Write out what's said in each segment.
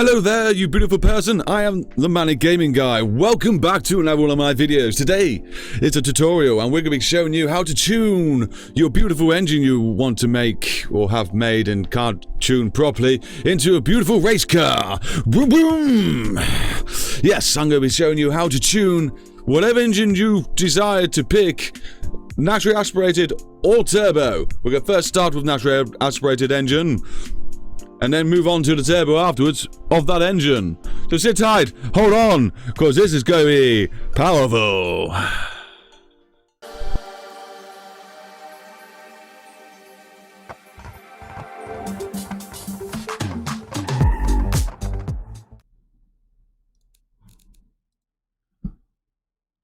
Hello there, you beautiful person. I am the Manic Gaming Guy. Welcome back to another one of my videos. Today, it's a tutorial, and we're going to be showing you how to tune your beautiful engine you want to make, or have made and can't tune properly, into a beautiful race car. Boom, boom! Yes, I'm going to be showing you how to tune whatever engine you desire to pick, naturally aspirated or turbo. We're going to first start with naturally aspirated engine, and then move on to the turbo afterwards of that engine. So sit tight, hold on, because this is going to be powerful.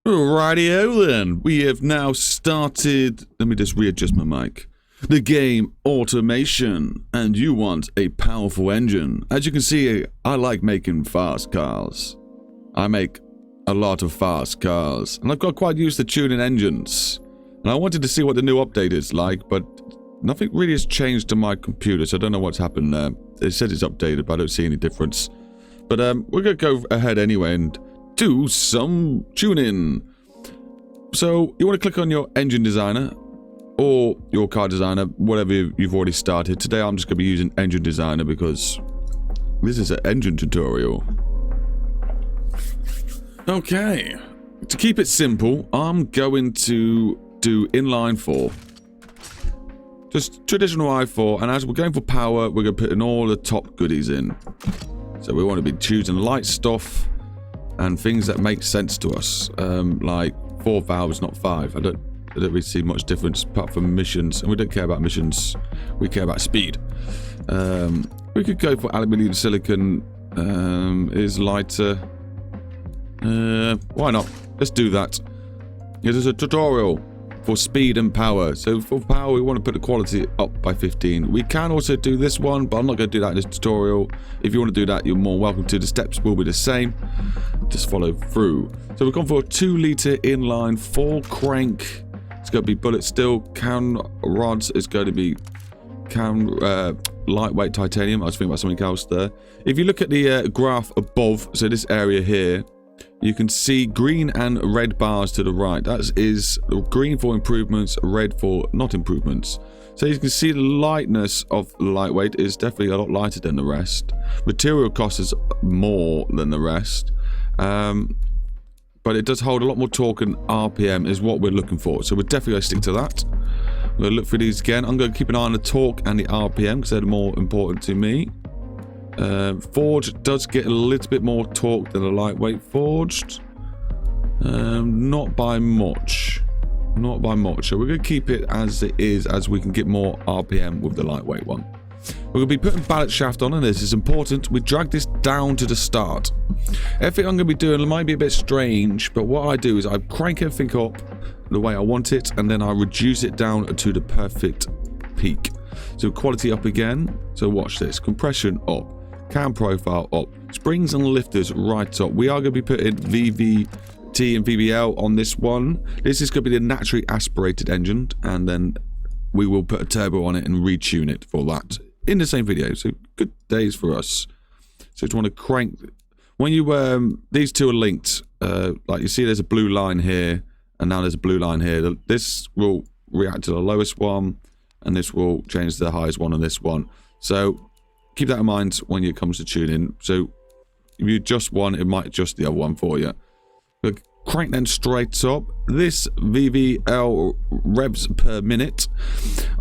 Rightio then, we have now started, let me just readjust my mic. The game automation, and you want a powerful engine. As you can see, I like making fast cars. I make a lot of fast cars, and I've got quite used to tuning engines. And I wanted to see what the new update is like, but nothing really has changed to my computer, so I don't know what's happened there. It said it's updated, but I don't see any difference. But we're going to go ahead anyway and do some tuning. So you want to click on your engine designer, or your car designer, whatever you've already started. Today I'm just going to be using engine designer because this is an engine tutorial. Okay, to keep it simple, I'm going to do inline 4. Just traditional i4, and as we're going for power, we're going to put in all the top goodies in. So we want to be choosing light stuff and things that make sense to us, like 4 valves, not 5. I don't really see much difference apart from missions, and we don't care about missions, we care about speed. We could go for aluminium silicon, is lighter. Why not? Let's do that. It is a tutorial for speed and power. So for power, we want to put the quality up by 15. We can also do this one, but I'm not going to do that in this tutorial. If you want to do that, you're more welcome to. The steps will be the same. Just follow through. So we've gone for a 2-litre inline 4 crank. It's going to be bullet steel. Cam rods is going to be lightweight titanium. I was thinking about something else there. If you look at the graph above, so this area here, you can see green and red bars to the right. That is green for improvements, red for not improvements. So you can see the lightness of lightweight is definitely a lot lighter than the rest. Material cost is more than the rest. But it does hold a lot more torque, and RPM is what we're looking for. So we're definitely going to stick to that. I'm going to look for these again. I'm going to keep an eye on the torque and the RPM because they're more important to me. Forged does get a little bit more torque than a lightweight forged. Not by much. Not by much. So we're going to keep it as it is, as we can get more RPM with the lightweight one. We're going to be putting ballast shaft on, and this is important. We drag this down to the start. Everything I'm going to be doing might be a bit strange, but what I do is I crank everything up the way I want it, and then I reduce it down to the perfect peak. So quality up again. So watch this. Compression up. Cam profile up. Springs and lifters right up. We are going to be putting VVT and VBL on this one. This is going to be the naturally aspirated engine, and then we will put a turbo on it and retune it for that in the same video. So good days for us. So just want to crank. When you these two are linked, like you see there's a blue line here, and now there's a blue line here. This will react to the lowest one, and this will change to the highest one on this one. So keep that in mind when it comes to tuning. So if you adjust one, it might adjust the other one for you. But crank them straight up. This VVL revs per minute.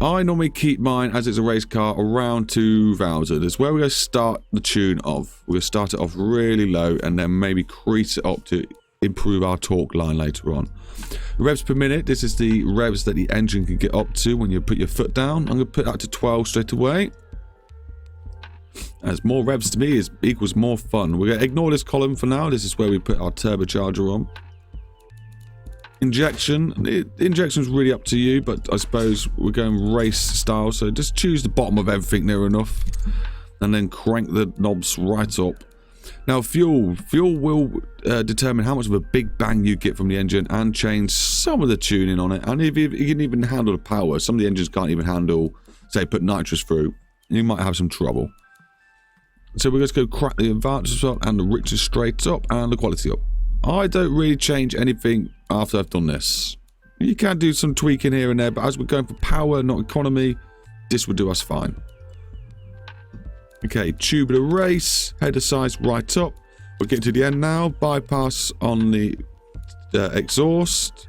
I normally keep mine, as it's a race car, around 2,000. It's where we're going to start the tune off. We're going to start it off really low and then maybe crease it up to improve our torque line later on. Revs per minute, this is the revs that the engine can get up to when you put your foot down. I'm going to put that to 12 straight away. As more revs to me equals more fun. We're going to ignore this column for now. This is where we put our turbocharger on. Injection. Injection is really up to you, but I suppose we're going race style. So just choose the bottom of everything near enough, and then crank the knobs right up. Now fuel will determine how much of a big bang you get from the engine and change some of the tuning on it. And if you can even handle the power, some of the engines can't even handle, say, put nitrous through. You might have some trouble. So we're going to go crack the advantage up and the riches straight up and the quality up. I don't really change anything after I've done this. You can do some tweaking here and there, but as we're going for power, not economy, this will do us fine. Okay, tubular race, header size right up. We're getting to the end now. Bypass on the exhaust.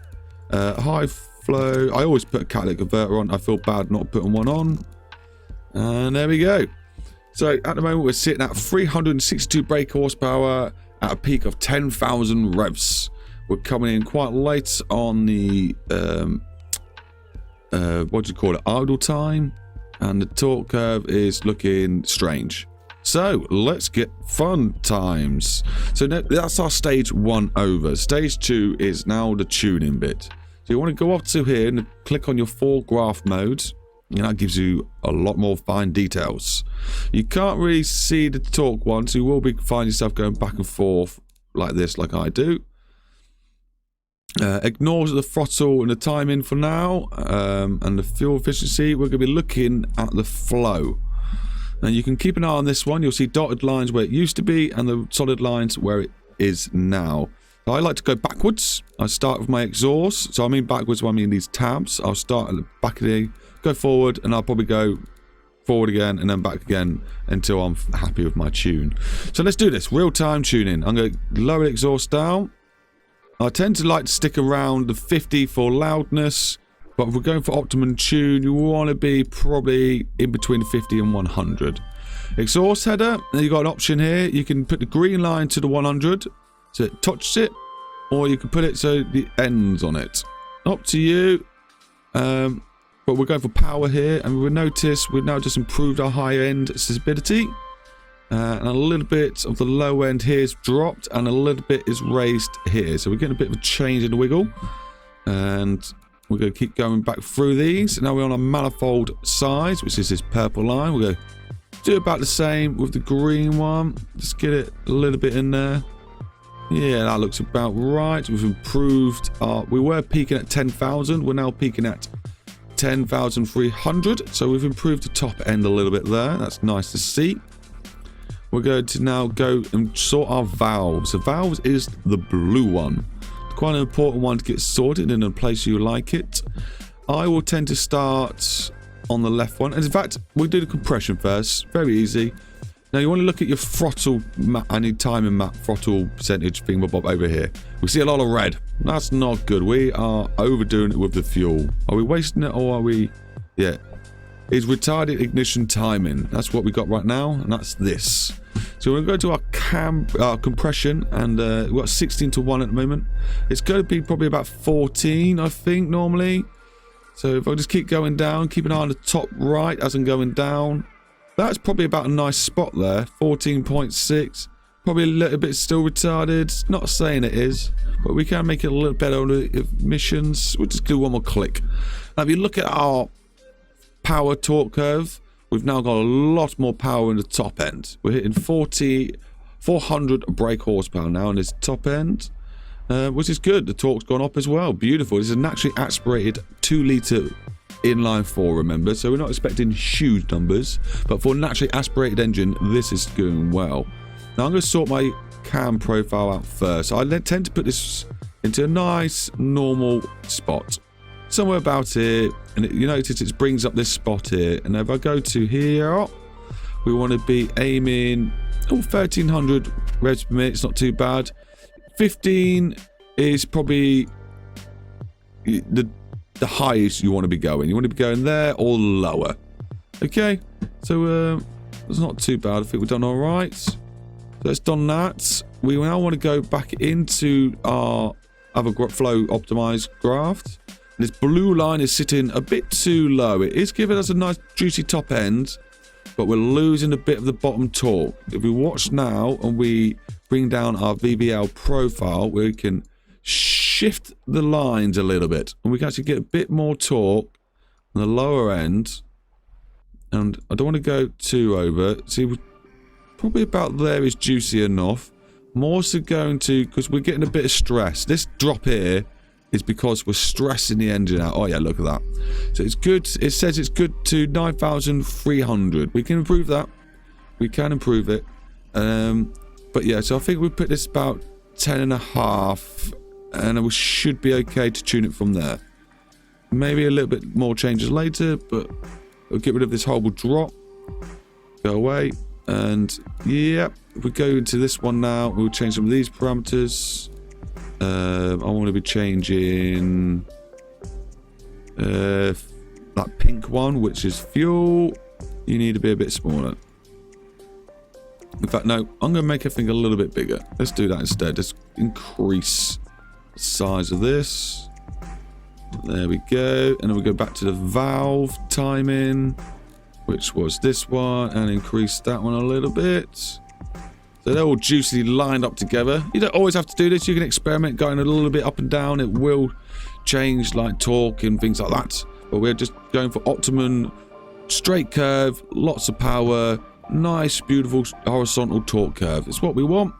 High flow. I always put a catalytic converter on. I feel bad not putting one on. And there we go. So at the moment we're sitting at 362 brake horsepower at a peak of 10,000 revs. We're coming in quite late on the what do you call it, idle time, and the torque curve is looking strange. So let's get fun times. So that's our stage 1 over. Stage 2 is now the tuning bit. So you want to go up to here and click on your 4 graph modes. And that gives you a lot more fine details. You can't really see the torque one, so you will find yourself going back and forth like this, like I do. Ignores the throttle and the timing for now, and the fuel efficiency. We're going to be looking at the flow. And you can keep an eye on this one. You'll see dotted lines where it used to be and the solid lines where it is now. So I like to go backwards. I start with my exhaust. So I mean backwards, I mean these tabs. I'll start at the back of the, go forward, and I'll probably go forward again and then back again until I'm happy with my tune. So let's do this. Real-time tuning. I'm going to lower the exhaust down. I tend to like to stick around the 50 for loudness, but if we're going for optimum tune, you want to be probably in between 50 and 100. Exhaust header, and you've got an option here. You can put the green line to the 100, so it touches it, or you can put it so the ends on it. Up to you. But we're going for power here, and we'll notice we've now just improved our high end stability. And a little bit of the low end here is dropped, and a little bit is raised here. So we're getting a bit of a change in the wiggle. And we're going to keep going back through these. Now we're on a manifold size, which is this purple line. We'll go do about the same with the green one. Just get it a little bit in there. Yeah, that looks about right. We've improved our... We were peaking at 10,000. We're now peaking at 10,300. So we've improved the top end a little bit there. That's nice to see. We're going to now go and sort our valves. The valves is the blue one. Quite an important one to get sorted in a place you like it. I will tend to start on the left one. And in fact, we'll do the compression first. Very easy. Now you want to look at your throttle map. I need timing map throttle percentage thingamabob over here. We see a lot of red. That's not good. We are overdoing it with the fuel. Are we wasting it, or are we... Yeah. Is retarded ignition timing. That's what we got right now, and that's this. So we're going to go to our compression, and we've got 16 to 1 at the moment. It's going to be probably about 14, I think, normally. So if I just keep going down, keep an eye on the top right as I'm going down. That's probably about a nice spot there. 14.6. Probably a little bit still retarded. Not saying it is, but we can make it a little better on the emissions. We'll just do one more click. Now if you look at our power torque curve, we've now got a lot more power in the top end. We're hitting 400 brake horsepower now on this top end, which is good. The torque's gone up as well. Beautiful. This is a naturally aspirated 2-litre inline 4, remember, so we're not expecting huge numbers, but for a naturally aspirated engine, this is going well. Now I'm going to sort my cam profile out first. I tend to put this into a nice normal spot, somewhere about here, and you notice it brings up this spot here. And if I go to here, we want to be aiming 1300 revs per minute. It's not too bad. 15 is probably the highest you want to be going. You want to be going there or lower. Okay, so it's not too bad. I think we've done all right. So let's done that. We now want to go back into our other flow optimized graph. This blue line is sitting a bit too low. It is giving us a nice juicy top end, but we're losing a bit of the bottom torque. If we watch now and we bring down our VBL profile, we can shift the lines a little bit, and we can actually get a bit more torque on the lower end. And I don't want to go too over. See, probably about there is juicy enough. More so going to, because we're getting a bit of stress. This drop here is because we're stressing the engine out. Oh yeah, look at that. So it's good. It says it's good to 9,300. We can improve that. We can improve it. But yeah, so I think we put this about 10.5, and we should be okay to tune it from there. Maybe a little bit more changes later, but we'll get rid of this horrible drop. Go away. And yeah, if we go into this one now, we'll change some of these parameters. I want to be changing that pink one, which is fuel. You need to be a bit smaller. In fact, no, I'm going to make everything a little bit bigger. Let's do that instead. Let's increase the size of this. There we go. And then we go back to the valve timing, which was this one, and increase that one a little bit. So they're all juicily lined up together. You don't always have to do this. You can experiment going a little bit up and down. It will change like torque and things like that. But we're just going for optimum straight curve, lots of power, nice, beautiful horizontal torque curve. It's what we want.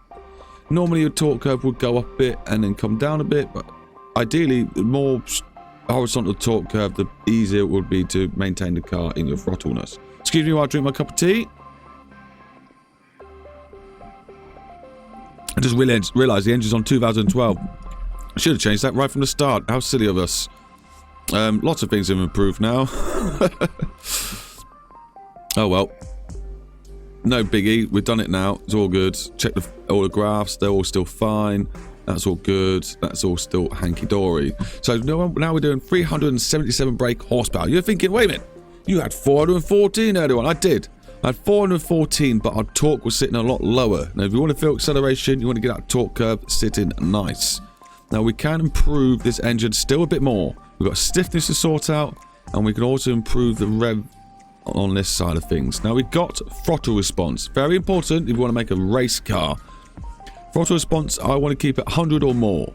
Normally a torque curve would go up a bit and then come down a bit, but ideally the more horizontal torque curve, the easier it would be to maintain the car in your throttleness. Excuse me while I drink my cup of tea. I just realised the engine's on 2012. I should have changed that right from the start. How silly of us. Lots of things have improved now. Oh well. No biggie. We've done it now. It's all good. Check all the graphs. They're all still fine. That's all good. That's all still hanky-dory. So now we're doing 377 brake horsepower. You're thinking, wait a minute. You had 414 earlier on. I did. I had 414, but our torque was sitting a lot lower. Now, if you want to feel acceleration, you want to get that torque curve sitting nice. Now, we can improve this engine still a bit more. We've got stiffness to sort out, and we can also improve the rev on this side of things. Now, we've got throttle response. Very important if you want to make a race car. Throttle response, I want to keep it 100 or more.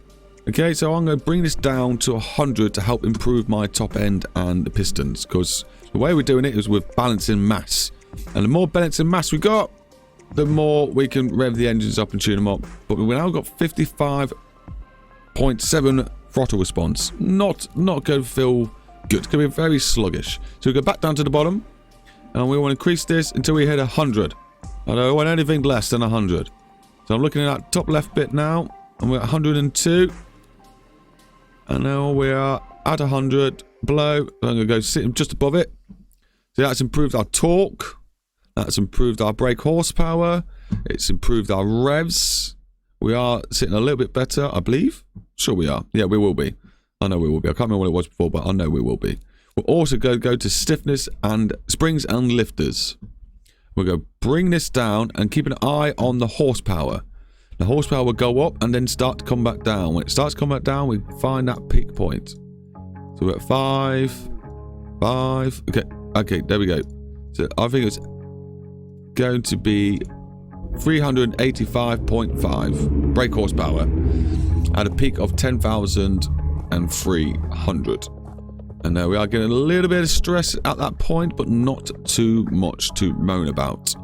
Okay, so I'm going to bring this down to 100 to help improve my top end and the pistons, because the way we're doing it is with balancing mass. And the more balancing mass we got, the more we can rev the engines up and tune them up. But we've now got 55.7 throttle response. Not going to feel good. It's going to be very sluggish. So we go back down to the bottom, and we want to increase this until we hit 100. I don't want anything less than 100. So I'm looking at that top left bit now, and we're at 102. And now we are at 100 below. I'm going to go sit just above it. So that's improved our torque. That's improved our brake horsepower. It's improved our revs. We are sitting a little bit better, I believe. Sure we are. Yeah, we will be. I know we will be. I can't remember what it was before, but I know we will be. We'll also go to stiffness and springs and lifters. We'll go bring this down and keep an eye on the horsepower. The horsepower will go up and then start to come back down. When it starts to come back down, we find that peak point. So we're at 5. Okay, there we go. So I think it's going to be 385.5 brake horsepower at a peak of 10,300. And we are getting a little bit of stress at that point, but not too much to moan about.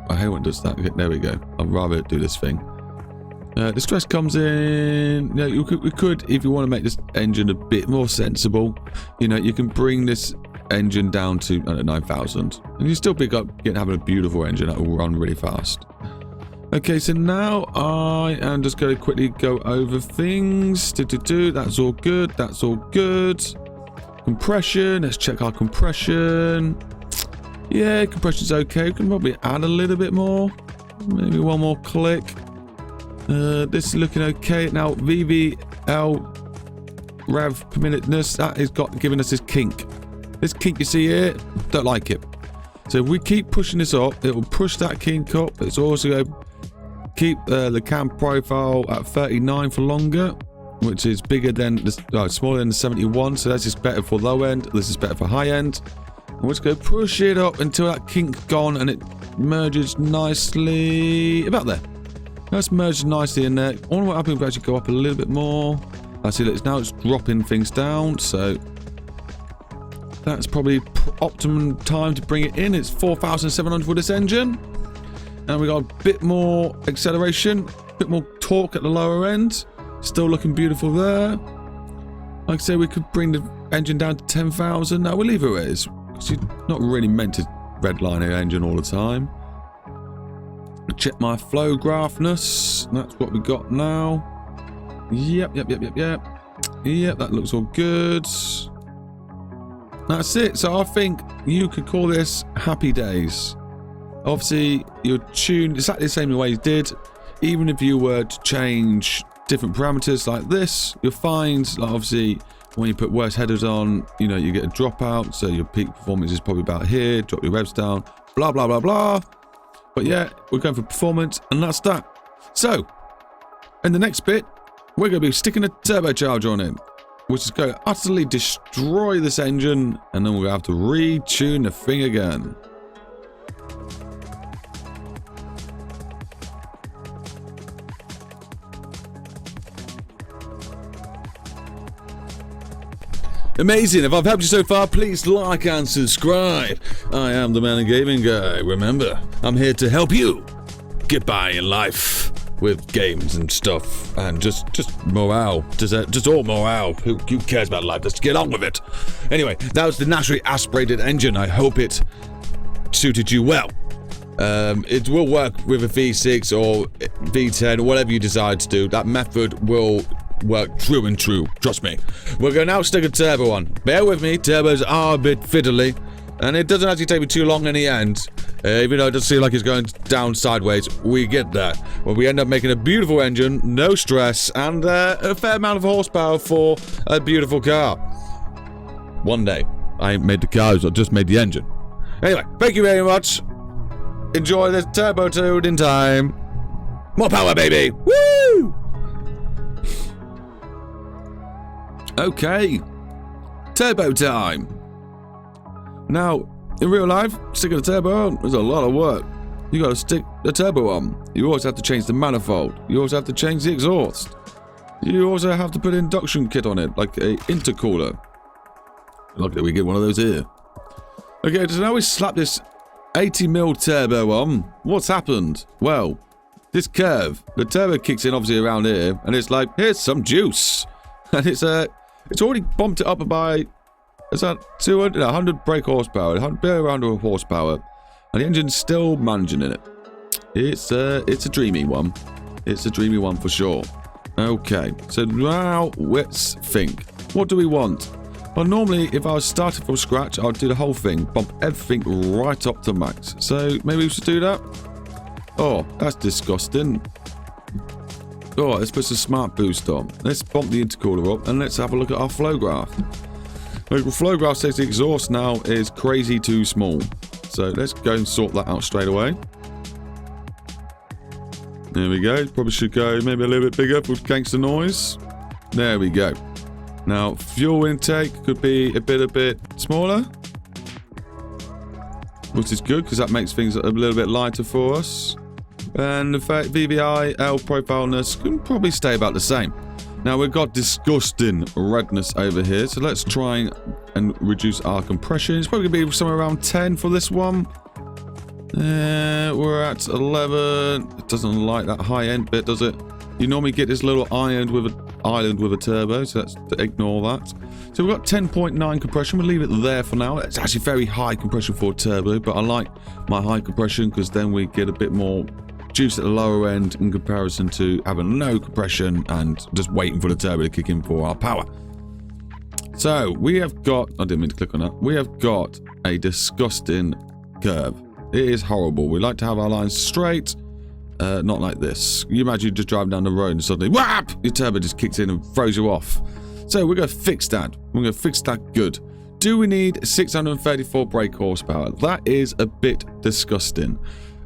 I hate when it does that. Okay, there we go. I'd rather do this thing. The stress comes in. You know, we could, if you want to make this engine a bit more sensible, you know, you can bring this engine down to 9,000, and you still pick up having a beautiful engine that will run really fast. Okay, so now I am just going to quickly go over things. That's all good. That's all good. Compression. Let's check our compression. Yeah, compression's okay. We can probably add a little bit more. Maybe one more click. This is looking okay. Now, VVL rev per minuteness, that has given us this kink. This kink you see here, don't like it. So if we keep pushing this up, it will push that kink up. It's also going to keep the cam profile at 39 for longer, which is bigger than smaller than the 71. So that's just better for low end. This is better for high end. And we're just going to push it up until that kink's gone and it merges nicely about there. That's merged nicely in there. I wonder what happens if we actually go up a little bit more. I see that now it's dropping things down, so that's probably optimum time to bring it in. It's 4,700 for this engine. And we got a bit more acceleration, a bit more torque at the lower end. Still looking beautiful there. Like I say, we could bring the engine down to 10,000. No, we'll leave it where it is. Because you're not really meant to redline an engine all the time. check my flow graphness. That's what we got now. Yep. Yep, that looks all good. That's it. So I think you could call this happy days. Obviously, you're tuned exactly the same way you did. Even if you were to change different parameters like this, you'll find, like, obviously, when you put worse headers on, you know, you get a dropout. So your peak performance is probably about here. Drop your revs down. Blah, blah, blah, blah. But yeah, we're going for performance, and that's that. So, in the next bit, we're going to be sticking a turbocharger on it, which is going to utterly destroy this engine, and then we're going to have to retune the thing again. Amazing. If I've helped you so far, please like and subscribe. I am the Man and Gaming Guy. Remember, I'm here to help you get by in life with games and stuff, and just morale. Just all morale. Who cares about life? Let's get on with it. Anyway, that was the naturally aspirated engine. I hope it suited you well. It will work with a V6 or V10, whatever you decide to do. That method will work true and true. Trust me. We're going to now stick a turbo on. Bear with me. Turbos are a bit fiddly, and it doesn't actually take me too long in the end. Even though it does seem like it's going down sideways, we get there. Well, we end up making a beautiful engine, no stress, and a fair amount of horsepower for a beautiful car. One day. I ain't made the cars, I just made the engine. Anyway, thank you very much. Enjoy this turbo tune in time. More power, baby! Woo! Okay. Turbo time. Now, in real life, sticking a turbo on is a lot of work. You got to stick the turbo on. You also have to change the manifold. You also have to change the exhaust. You also have to put an induction kit on it, like a intercooler. Look that we get one of those here. Okay, so now we slap this 80mm turbo on. What's happened? Well, this curve, the turbo kicks in obviously around here, and it's like, here's some juice. And it's already bumped it up by, is that 200, 100 brake horsepower, around 100 horsepower, and the engine's still managing in it. It's a dreamy one. It's a dreamy one for sure. Okay, so now let's think. What do we want? Well, normally if I was starting from scratch, I'd do the whole thing, bump everything right up to max. So maybe we should do that. Oh, that's disgusting. Oh, let's put some smart boost on. Let's bump the intercooler up, and let's have a look at our flow graph. The flow graph says the exhaust now is crazy too small. So let's go and sort that out straight away. There we go. Probably should go maybe a little bit bigger for gangster noise. There we go. Now, fuel intake could be a bit smaller, which is good because that makes things a little bit lighter for us. And the fact VVI, L profileness can probably stay about the same. Now we've got disgusting redness over here, so let's try and reduce our compression. It's probably going to be somewhere around 10 for this one. We're at 11. It doesn't like that high end bit, does it? You normally get this little island with a turbo, so let's ignore that. So we've got 10.9 compression. We'll leave it there for now. It's actually very high compression for a turbo, but I like my high compression because then we get a bit more juice at the lower end in comparison to having no compression and just waiting for the turbo to kick in for our power. So we have got, I didn't mean to click on that, we have got a disgusting curve. It is horrible. We like to have our lines straight, not like this. You imagine just driving down the road and suddenly whap, your turbo just kicks in and throws you off. So we're going to fix that. We're going to fix that good. Do we need 634 brake horsepower? That is a bit disgusting.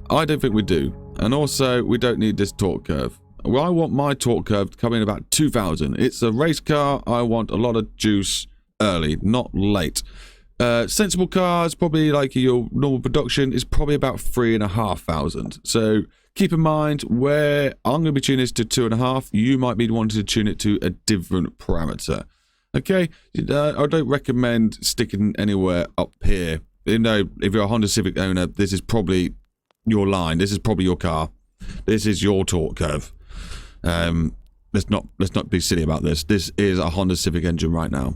I don't think we do. And also, we don't need this torque curve. Well, I want my torque curve to come in about 2000. It's a race car. I want a lot of juice early, not late. Sensible cars, probably like your normal production, is probably about 3,500. So keep in mind where I'm going to be tuning this to 2.5. You might be wanting to tune it to a different parameter. Okay, I don't recommend sticking anywhere up here. You know, if you're a Honda Civic owner, this is probably your line. This is probably your car. This is your torque curve. Let's not be silly about this. This is a Honda Civic engine right now.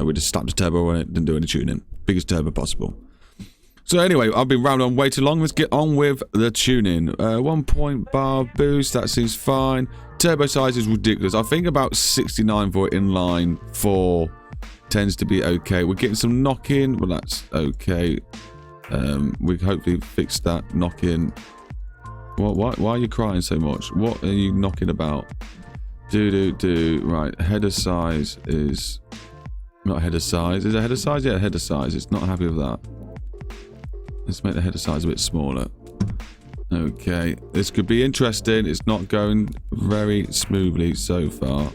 We just slapped a turbo on it, didn't do any tuning. Biggest turbo possible. So anyway, I've been round on way too long. Let's get on with the tuning. 1 point bar boost, that seems fine. Turbo size is ridiculous. I think about 69 volt inline 4 tends to be okay. We're getting some knock-in, well that's okay. We hopefully fix that knock-in. Why are you crying so much? What are you knocking about? Right, header size is... Not header size. Is it header size? Yeah, header size. It's not happy with that. Let's make the header size a bit smaller. Okay, this could be interesting. It's not going very smoothly so far.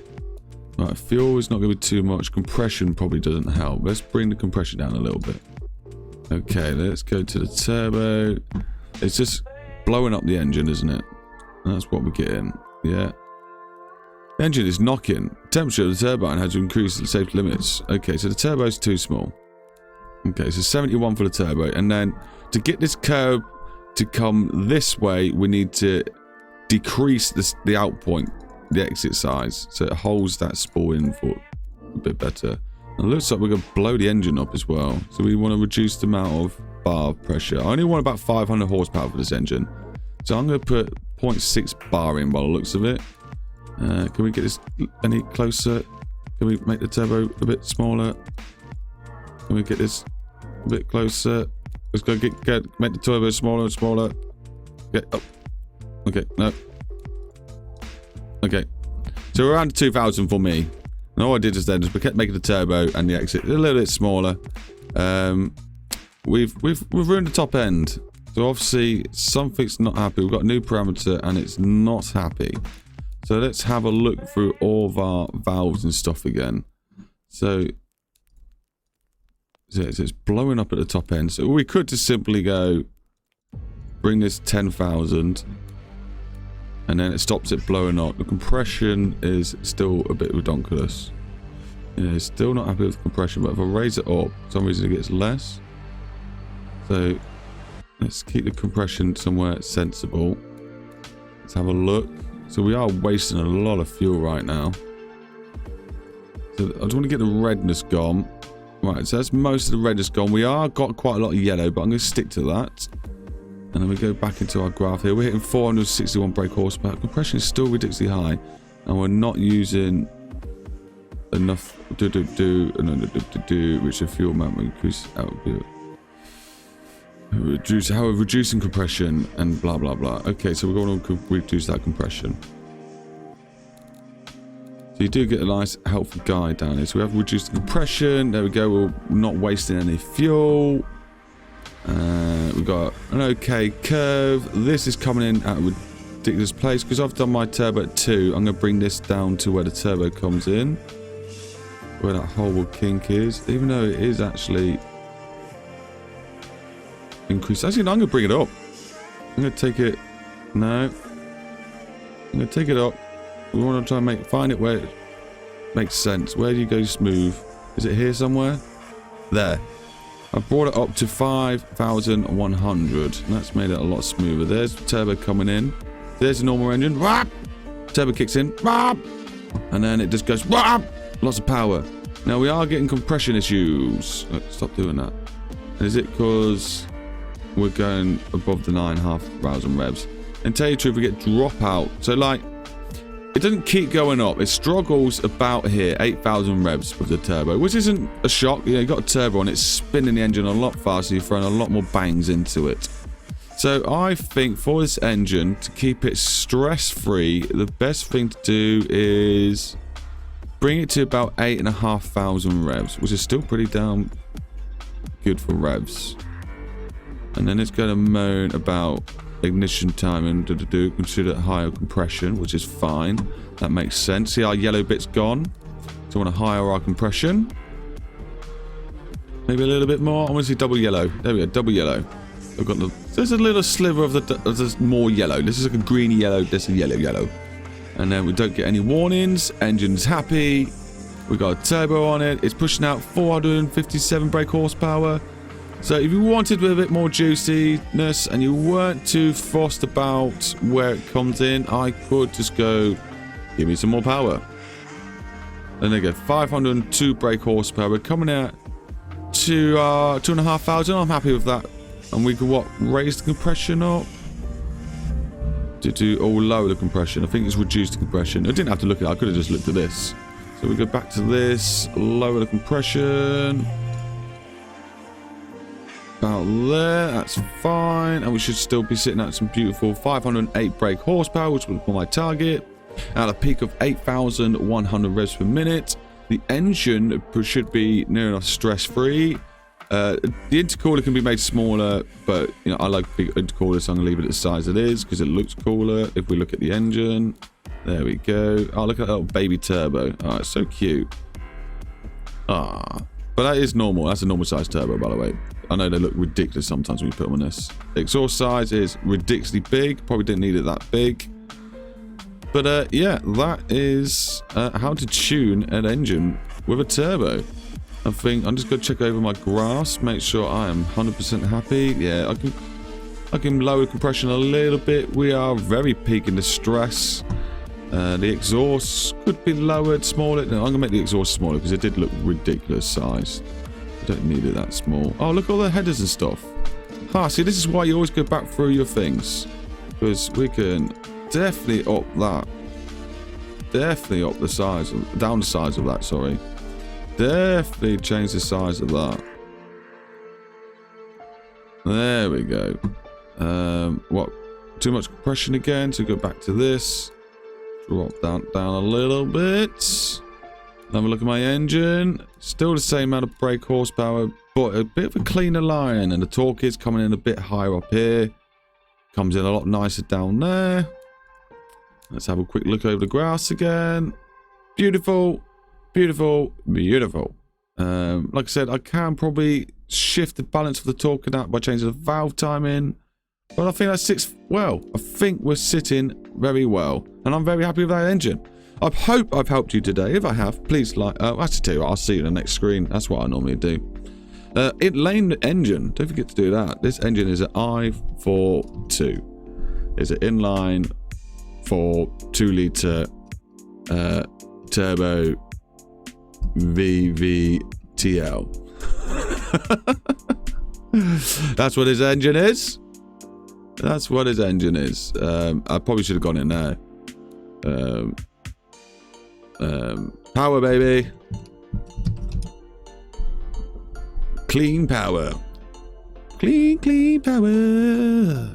Right, fuel is not going to be too much. Compression probably doesn't help. Let's bring the compression down a little bit. Okay, let's go to the turbo. It's just blowing up the engine, isn't it? That's what we're getting. Yeah. The engine is knocking. Temperature of the turbine has to increase the safety limits. Okay, so the turbo is too small. Okay, so 71 for the turbo. And then to get this curve to come this way, we need to decrease the out point, the exit size, so it holds that spool in for a bit better. And it looks like we're going to blow the engine up as well. So we want to reduce the amount of bar pressure. I only want about 500 horsepower for this engine. So I'm going to put 0.6 bar in by the looks of it. Can we get this any closer? Can we make the turbo a bit smaller? Can we get this a bit closer? Let's go make the turbo smaller and smaller. Okay, up. Okay, no. Okay. So we're around 2,000 for me. And all I did is then just kept making the turbo and the exit a little bit smaller. We've ruined the top end. So obviously something's not happy. We've got a new parameter and it's not happy. So let's have a look through all of our valves and stuff again. So it's blowing up at the top end. So we could just simply go bring this 10,000 and then it stops it blowing up. The compression is still a bit redonkulous. Yeah, still not happy with compression, but if I raise it up, for some reason it gets less. So let's keep the compression somewhere sensible. Let's have a look. So we are wasting a lot of fuel right now. So I just want to get the redness gone. Right, so that's most of the redness gone. We are got quite a lot of yellow, but I'm going to stick to that. And then we go back into our graph here. We're hitting 461 brake horsepower. Compression is still ridiculously high. And we're not using enough which the fuel amount will increase output. Reducing compression and blah blah blah. Okay, so we're going to reduce that compression. So you do get a nice helpful guide down here. So we have reduced the compression. There we go. We're not wasting any fuel. We've got an okay curve. This is coming in at a ridiculous place because I've done my turbo at 2. I'm going to bring this down to where the turbo comes in, where that whole kink is, even though it is actually increased. Actually, no, I'm going to bring it up. I'm going to take it. No. I'm going to take it up. We want to try and find it where it makes sense. Where do you go smooth? Is it here somewhere? There. I've brought it up to 5,100. And that's made it a lot smoother. There's the turbo coming in. There's the normal engine. Turbo kicks in. And then it just goes. Lots of power. Now we are getting compression issues. Stop doing that. Is it because we're going above the 9,500 revs? And tell you the truth, we get dropout. So like, it doesn't keep going up. It struggles about here, 8,000 revs with the turbo, which isn't a shock. You know, you got a turbo on it, spinning the engine a lot faster. You're throwing a lot more bangs into it. So I think for this engine, to keep it stress-free, the best thing to do is bring it to about 8,500 revs, which is still pretty damn good for revs. And then it's going to moan about ignition time and consider higher compression, which is fine. That makes sense. See, our yellow bit's gone. So I want to higher our compression. Maybe a little bit more. I want to see double yellow. There we go, double yellow. I've got there's a little sliver of there's more yellow. This is like a greeny yellow. This is yellow. And then we don't get any warnings. Engine's happy. We got a turbo on it. It's pushing out 457 brake horsepower. So if you wanted a bit more juiciness and you weren't too fussed about where it comes in, I could just go, give me some more power. And there you go, 502 brake horsepower. We're coming out to 2,500. I'm happy with that. And we can, what, raise the compression up? Or lower the compression. I think it's reduced the compression. I didn't have to look at it. I could have just looked at this. So we go back to this. Lower the compression. About there. That's fine. And we should still be sitting at some beautiful 508 brake horsepower, which was my target. At a peak of 8,100 revs per minute. The engine should be near enough stress-free. The intercooler can be made smaller, but you know I like big intercoolers, so I'm gonna leave it at the size it is because it looks cooler. If we look at the engine, there we go. Oh, look at that little baby turbo. Oh, it's so cute. Ah, but that is normal. That's a normal size turbo, by the way. I know they look ridiculous sometimes when you put them on this. The exhaust size is ridiculously big. Probably didn't need it that big. But yeah, that is how to tune an engine with a turbo. I think I'm just going to check over my graphs, make sure I am 100% happy. Yeah, I can lower the compression a little bit. We are very peaking the stress. The exhaust could be lowered, smaller. No, I'm going to make the exhaust smaller because it did look ridiculous size. I don't need it that small. Oh, look at all the headers and stuff. Ah, see, this is why you always go back through your things. Because we can definitely up that. Definitely up the size, down the size of that, sorry. Definitely change the size of that. There we go. What? Too much compression again. So go back to this. Drop down a little bit. Have a look at my engine. Still the same amount of brake horsepower, but a bit of a cleaner line. And the torque is coming in a bit higher up here. Comes in a lot nicer down there. Let's have a quick look over the graphs again. Beautiful. Beautiful, beautiful. Like I said, I can probably shift the balance of the torque in that by changing the valve timing. But I think that sits well. I think we're sitting very well. And I'm very happy with that engine. I hope I've helped you today. If I have, please like... actually, tell you what, I'll see you in the next screen. That's what I normally do. Inline engine. Don't forget to do that. This engine is an I42. It's an inline 2-litre turbo... VVTL. That's what his engine is. That's what his engine is. I probably should have gone in there. Power, baby. Clean power. Clean power.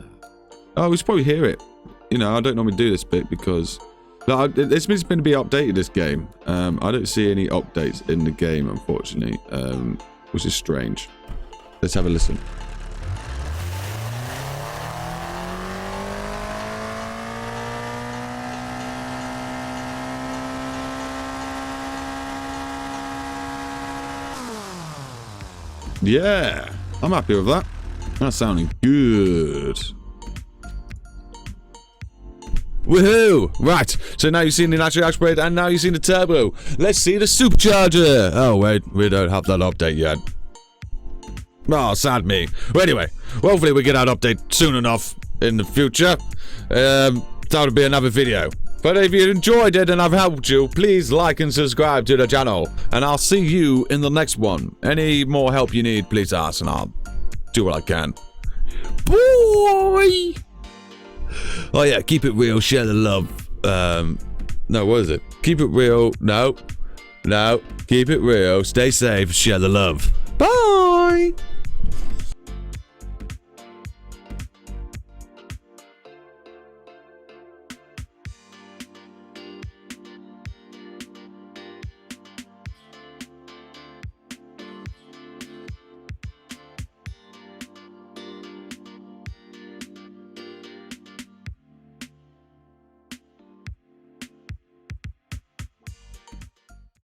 Oh, we should probably hear it. You know, I don't normally do this bit because... No, it's been to be updated, this game. I don't see any updates in the game, unfortunately, which is strange. Let's have a listen. Yeah, I'm happy with that. That's sounding good. Woohoo! Right, so now you've seen the naturally aspirated and now you've seen the turbo. Let's see the supercharger. Oh wait, we don't have that update yet. Oh, sad me. Well, anyway, hopefully we get that update soon enough in the future. That would be another video. But if you enjoyed it and I've helped you, please like and subscribe to the channel. And I'll see you in the next one. Any more help you need, please ask and I'll do what I can. Boy! Oh yeah, keep it real, share the love. No, what is it? Keep it real. No. Keep it real. Stay safe. Share the love. Bye.